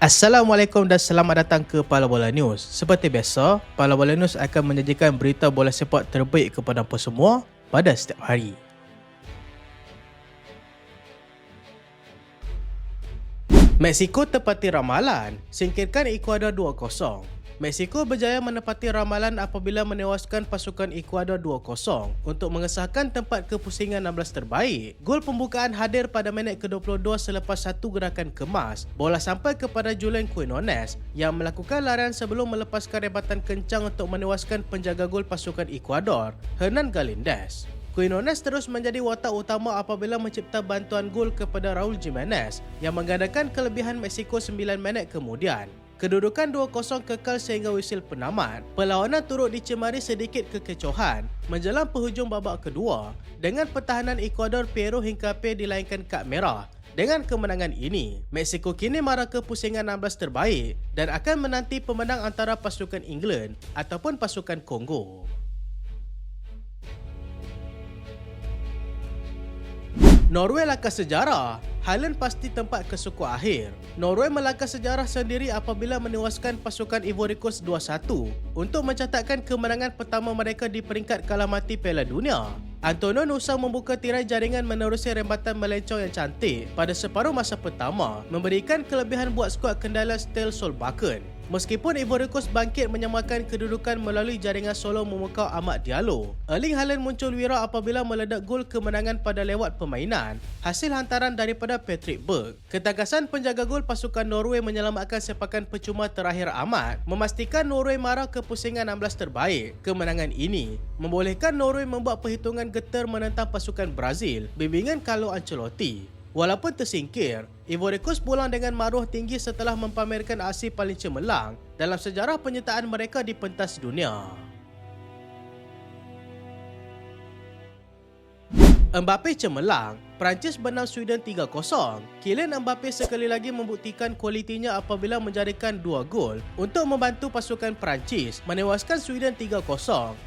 Assalamualaikum dan selamat datang ke Pala Bola News. Seperti biasa, Pala Bola News akan menyajikan berita bola sepak terbaik kepada anda semua pada setiap hari. Mexico tepati ramalan, singkirkan Ecuador 2-0. Mexico berjaya menepati ramalan apabila menewaskan pasukan Ecuador 2-0 untuk mengesahkan tempat kepusingan 16 terbaik. Gol pembukaan hadir pada minit ke-22 selepas satu gerakan kemas. Bola sampai kepada Julian Quinones yang melakukan larian sebelum melepaskan rebatan kencang untuk menewaskan penjaga gol pasukan Ecuador, Hernan Galindez. Quinones terus menjadi watak utama apabila mencipta bantuan gol kepada Raul Jimenez yang menggandakan kelebihan Mexico 9 minit kemudian. Kedudukan 2-0 kekal sehingga wisil penamat. Perlawanan turut dicemari sedikit kekecohan menjelang penghujung babak kedua dengan pertahanan Ecuador Piero Hincapié dilainkan kad merah. Dengan kemenangan ini, Mexico kini mara ke pusingan 16 terbaik dan akan menanti pemenang antara pasukan England ataupun pasukan Kongo. Norway langkah sejarah, Haaland pasti tempat kesuku akhir. Norway melangkah sejarah sendiri apabila menewaskan pasukan Ivory Coast 2-1 untuk mencatatkan kemenangan pertama mereka di peringkat kalah mati Piala Dunia. Antonio Nusa membuka tirai jaringan menerusi rembatan melencong yang cantik pada separuh masa pertama, memberikan kelebihan buat skuad kendala Ståle Solbakken. Meskipun Ivory Coast bangkit menyamakan kedudukan melalui jaringan solo memukau Amad Diallo, Erling Haaland muncul wira apabila meledak gol kemenangan pada lewat permainan, hasil hantaran daripada Patrick Berg. Ketangkasan penjaga gol pasukan Norway menyelamatkan sepakan percuma terakhir Amad, memastikan Norway mara ke pusingan 16 terbaik. Kemenangan ini membolehkan Norway membuat perhitungan getar menentang pasukan Brazil, bimbingan Carlo Ancelotti. Walaupun tersingkir, Ivory Coast pulang dengan maruah tinggi setelah mempamerkan aksi paling cemerlang dalam sejarah penyertaan mereka di pentas dunia. Mbappe cemerlang, Perancis benam Sweden 3-0. Kylian Mbappe sekali lagi membuktikan kualitinya apabila menjadikan 2 gol untuk membantu pasukan Perancis menewaskan Sweden 3-0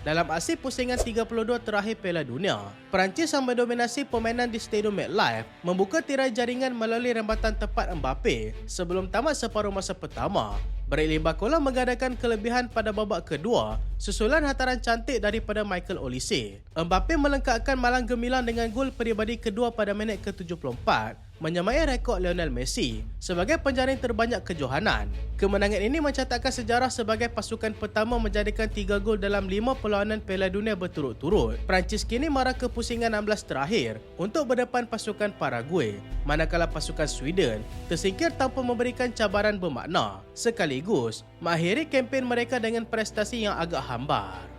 dalam aksi pusingan 32 terakhir Piala Dunia. Perancis yang mendominasi permainan di Stadium MetLife membuka tirai jaringan melalui rembatan tepat Mbappe sebelum tamat separuh masa pertama. Bradley Barcola mengadakan kelebihan pada babak kedua susulan hantaran cantik daripada Michael Olise. Mbappe melengkapkan malang gemilang dengan gol peribadi kedua pada minit ke-74, menyamai rekod Lionel Messi sebagai penjaring terbanyak kejohanan. Kemenangan ini mencatatkan sejarah sebagai pasukan pertama menjadikan 3 gol dalam 5 perlawanan Piala Dunia berturut-turut. Perancis kini mara ke pusingan 16 terakhir untuk berdepan pasukan Paraguay, manakala pasukan Sweden tersingkir tanpa memberikan cabaran bermakna, sekaligus mengakhiri kempen mereka dengan prestasi yang agak hambar.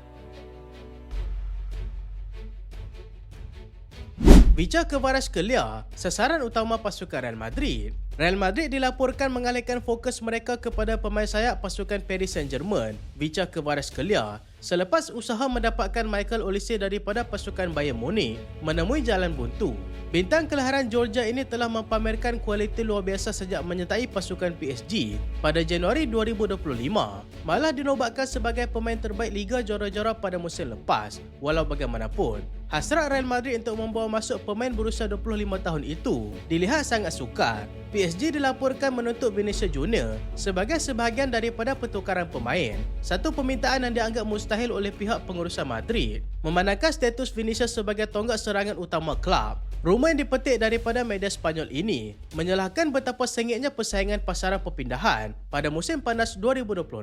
Bicara Kvaratskhelia, sasaran utama pasukan Real Madrid. Real Madrid dilaporkan mengalihkan fokus mereka kepada pemain sayap pasukan Paris Saint-Germain, Vicha Kvaratskhelia, selepas usaha mendapatkan Michael Olise daripada pasukan Bayern Munich menemui jalan buntu. Bintang kelahiran Georgia ini telah mempamerkan kualiti luar biasa sejak menyertai pasukan PSG pada Januari 2025, malah dinobatkan sebagai pemain terbaik Liga Juara-Juara pada musim lepas. Walau bagaimanapun, hasrat Real Madrid untuk membawa masuk pemain berusia 25 tahun itu dilihat sangat sukar. PSG dilaporkan menuntut Vinicius Junior sebagai sebahagian daripada pertukaran pemain, satu permintaan yang dianggap mustahil oleh pihak pengurusan Madrid, memandangkan status Vinicius sebagai tonggak serangan utama kelab. Rumor yang dipetik daripada media Spanyol ini menyalahkan betapa sengitnya persaingan pasaran perpindahan pada musim panas 2026.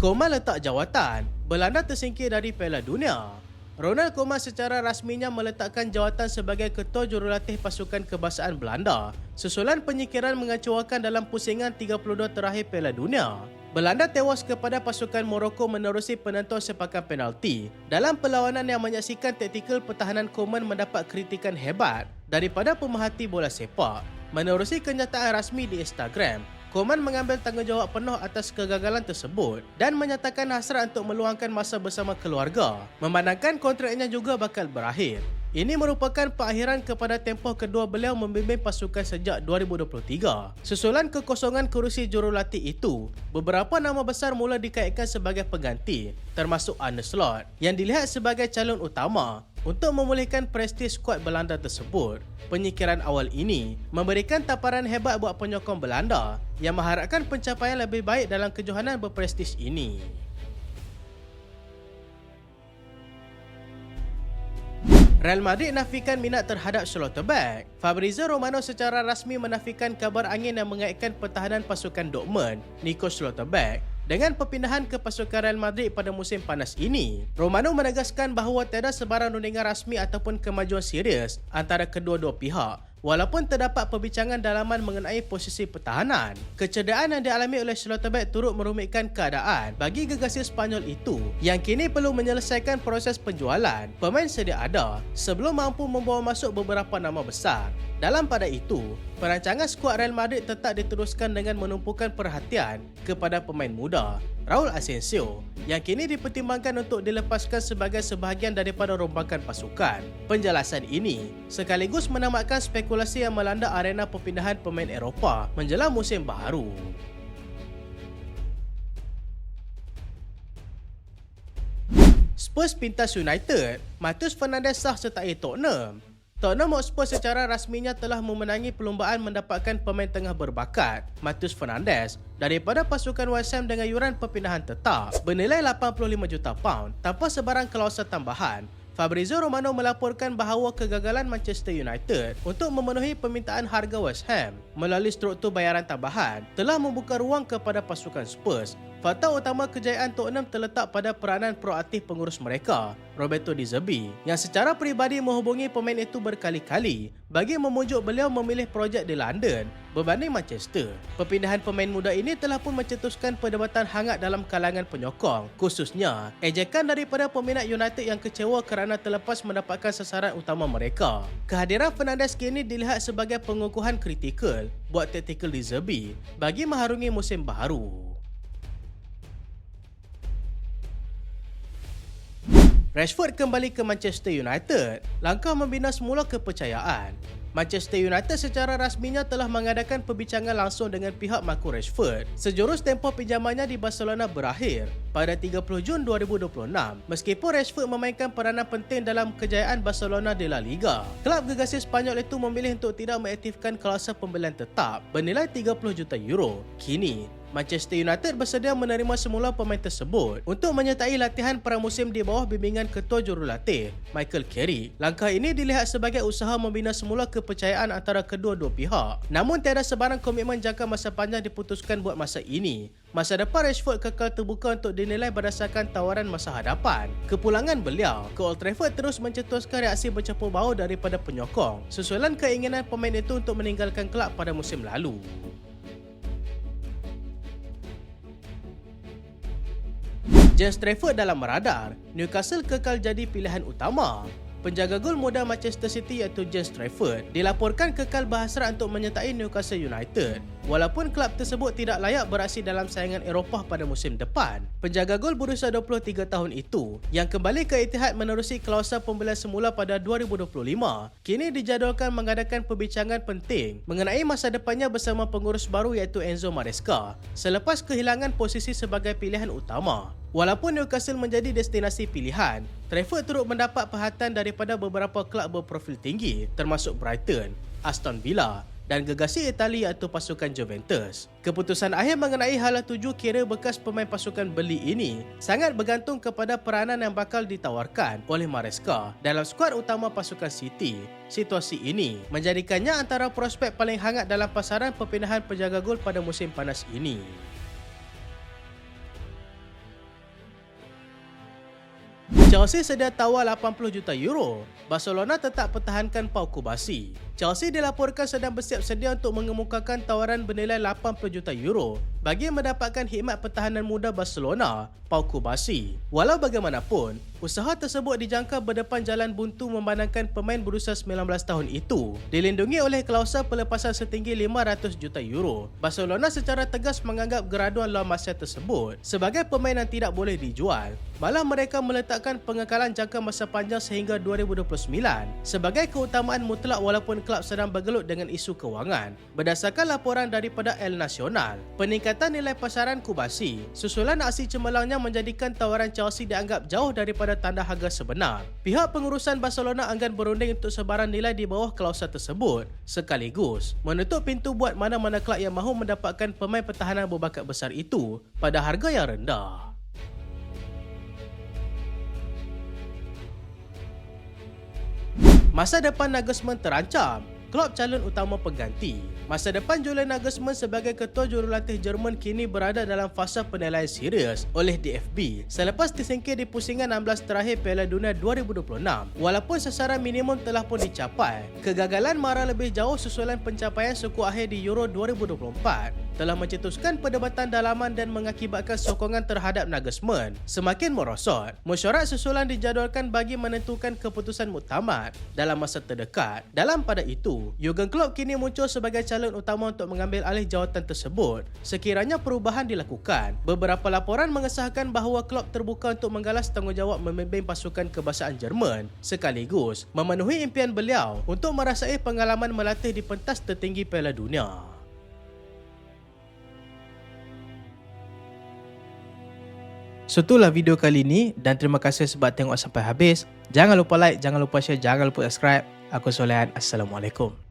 Koeman letak jawatan, Belanda tersingkir dari Piala Dunia. Ronald Koeman secara rasminya meletakkan jawatan sebagai ketua jurulatih pasukan kebangsaan Belanda susulan penyingkiran mengecewakan dalam pusingan 32 terakhir Piala Dunia. Belanda tewas kepada pasukan Morocco menerusi penentuan sepakan penalti dalam perlawanan yang menyaksikan taktikal pertahanan Koeman mendapat kritikan hebat daripada pemerhati bola sepak. Menerusi kenyataan rasmi di Instagram, Koeman mengambil tanggungjawab penuh atas kegagalan tersebut dan menyatakan hasrat untuk meluangkan masa bersama keluarga, memandangkan kontraknya juga bakal berakhir. Ini merupakan perakhiran kepada tempoh kedua beliau membimbing pasukan sejak 2023. Susulan kekosongan kerusi jurulatih itu, beberapa nama besar mula dikaitkan sebagai pengganti, termasuk Arne Slot yang dilihat sebagai calon utama Untuk memulihkan prestij skuad Belanda tersebut, penyikiran awal ini memberikan tamparan hebat buat penyokong Belanda yang mengharapkan pencapaian lebih baik dalam kejohanan berprestij ini. Real Madrid nafikan minat terhadap Schlotterbeck. Fabrizio Romano secara rasmi menafikan kabar angin yang mengaitkan pertahanan pasukan Dortmund, Nico Schlotterbeck, dengan perpindahan ke pasukan Real Madrid pada musim panas ini. Romano menegaskan bahawa tiada sebarang rundingan rasmi ataupun kemajuan serius antara kedua-dua pihak, walaupun terdapat perbincangan dalaman mengenai posisi pertahanan. Kecederaan yang dialami oleh Schlotterbeck turut merumitkan keadaan bagi gegasi Spanyol itu yang kini perlu menyelesaikan proses penjualan pemain sedia ada sebelum mampu membawa masuk beberapa nama besar. Dalam pada itu, perancangan skuad Real Madrid tetap diteruskan dengan menumpukan perhatian kepada pemain muda Raul Asensio yang kini dipertimbangkan untuk dilepaskan sebagai sebahagian daripada rombakan pasukan. Penjelasan ini sekaligus menamatkan spekulasi yang melanda arena perpindahan pemain Eropah menjelang musim baharu. Spurs pintas United, Matheus Fernandes sah sertai Tottenham. Tottenham Hotspur secara rasminya telah memenangi perlumbaan mendapatkan pemain tengah berbakat Matheus Fernandes daripada pasukan West Ham dengan yuran perpindahan tetap bernilai 85 juta pound tanpa sebarang klausul tambahan. Fabrizio Romano melaporkan bahawa kegagalan Manchester United untuk memenuhi permintaan harga West Ham melalui struktur bayaran tambahan telah membuka ruang kepada pasukan Spurs. Fakta utama kejayaan Tottenham terletak pada peranan proaktif pengurus mereka, Roberto De Zerbi, yang secara peribadi menghubungi pemain itu berkali-kali bagi memujuk beliau memilih projek di London berbanding Manchester. Perpindahan pemain muda ini telah pun mencetuskan perdebatan hangat dalam kalangan penyokong, khususnya ejekan daripada peminat United yang kecewa kerana terlepas mendapatkan sasaran utama mereka. Kehadiran Fernandes kini dilihat sebagai pengukuhan kritikal buat taktikal De Zerbi bagi mengharungi musim baharu. Rashford kembali ke Manchester United, langkah membina semula kepercayaan. Manchester United secara rasminya telah mengadakan perbincangan langsung dengan pihak Marcus Rashford sejurus tempoh pinjamannya di Barcelona berakhir pada 30 Jun 2026. Meskipun Rashford memainkan peranan penting dalam kejayaan Barcelona di La Liga, kelab gegasi Spanyol itu memilih untuk tidak mengaktifkan klausul pembelian tetap bernilai 30 juta euro. Kini, Manchester United bersedia menerima semula pemain tersebut untuk menyertai latihan pramusim di bawah bimbingan ketua jurulatih Michael Carrick. Langkah ini dilihat sebagai usaha membina semula kepercayaan antara kedua-dua pihak. Namun tiada sebarang komitmen jangka masa panjang diputuskan buat masa ini. Masa depan Rashford kekal terbuka untuk dinilai berdasarkan tawaran masa hadapan. Kepulangan beliau ke Old Trafford terus mencetuskan reaksi bercampur bau daripada penyokong susulan keinginan pemain itu untuk meninggalkan kelab pada musim lalu. James Trafford dalam radar, Newcastle kekal jadi pilihan utama. Penjaga gol muda Manchester City iaitu James Trafford dilaporkan kekal berhasrat untuk menyertai Newcastle United walaupun kelab tersebut tidak layak beraksi dalam saingan Eropah pada musim depan. Penjaga gol berusia 23 tahun itu yang kembali ke Etihad menerusi klausul pembelian semula pada 2025 kini dijadualkan mengadakan perbincangan penting mengenai masa depannya bersama pengurus baru iaitu Enzo Maresca selepas kehilangan posisi sebagai pilihan utama. Walaupun Newcastle menjadi destinasi pilihan, Trafford turut mendapat perhatian daripada beberapa kelab berprofil tinggi termasuk Brighton, Aston Villa dan gegasi Itali iaitu pasukan Juventus. Keputusan akhir mengenai hala tuju kira bekas pemain pasukan beli ini sangat bergantung kepada peranan yang bakal ditawarkan oleh Maresca dalam skuad utama pasukan City. Situasi ini menjadikannya antara prospek paling hangat dalam pasaran perpindahan penjaga gol pada musim panas ini. Chelsea sedia tawar 80 juta euro. Barcelona tetap pertahankan Pau Kubasi. Chelsea dilaporkan sedang bersiap sedia untuk mengemukakan tawaran bernilai 80 juta euro bagi mendapatkan khidmat pertahanan muda Barcelona, Pau Kubasi. Walau bagaimanapun, usaha tersebut dijangka berdepan jalan buntu memandangkan pemain berusia 19 tahun itu dilindungi oleh klausul pelepasan setinggi 500 juta euro. Barcelona secara tegas menganggap graduan La Masia tersebut sebagai pemain yang tidak boleh dijual. Malah mereka meletakkan pengekalan jangka masa panjang sehingga 2029 sebagai keutamaan mutlak walaupun kelab sedang bergelut dengan isu kewangan. Berdasarkan laporan daripada El Nacional, peningkatan Peningkatan nilai pasaran Kubasi, susulan aksi cemerlangnya menjadikan tawaran Chelsea dianggap jauh daripada tanda harga sebenar. Pihak pengurusan Barcelona enggan berunding untuk sebarang nilai di bawah klausul tersebut, sekaligus menutup pintu buat mana-mana kelab yang mahu mendapatkan pemain pertahanan berbakat besar itu pada harga yang rendah. Masa depan Nagelsmann terancam, Klopp calon utama pengganti. Masa depan Julian Nagelsmann sebagai ketua jurulatih Jerman kini berada dalam fasa penilaian serius oleh DFB selepas tersingkir di pusingan 16 terakhir Piala Dunia 2026. Walaupun sasaran minimum telah pun dicapai, kegagalan marah lebih jauh susulan pencapaian suku akhir di Euro 2024 telah mencetuskan perdebatan dalaman dan mengakibatkan sokongan terhadap Nagelsmann semakin merosot. Mesyuarat susulan dijadualkan bagi menentukan keputusan muktamad dalam masa terdekat. Dalam pada itu, Jurgen Klopp kini muncul sebagai calon utama untuk mengambil alih jawatan tersebut sekiranya perubahan dilakukan. Beberapa laporan mengesahkan bahawa Klopp terbuka untuk menggalas tanggungjawab membimbing pasukan kebangsaan Jerman sekaligus memenuhi impian beliau untuk merasai pengalaman melatih di pentas tertinggi Piala Dunia. So itulah video kali ini dan terima kasih sebab tengok sampai habis. Jangan lupa like, jangan lupa share, jangan lupa subscribe. Aku Solehan. Assalamualaikum.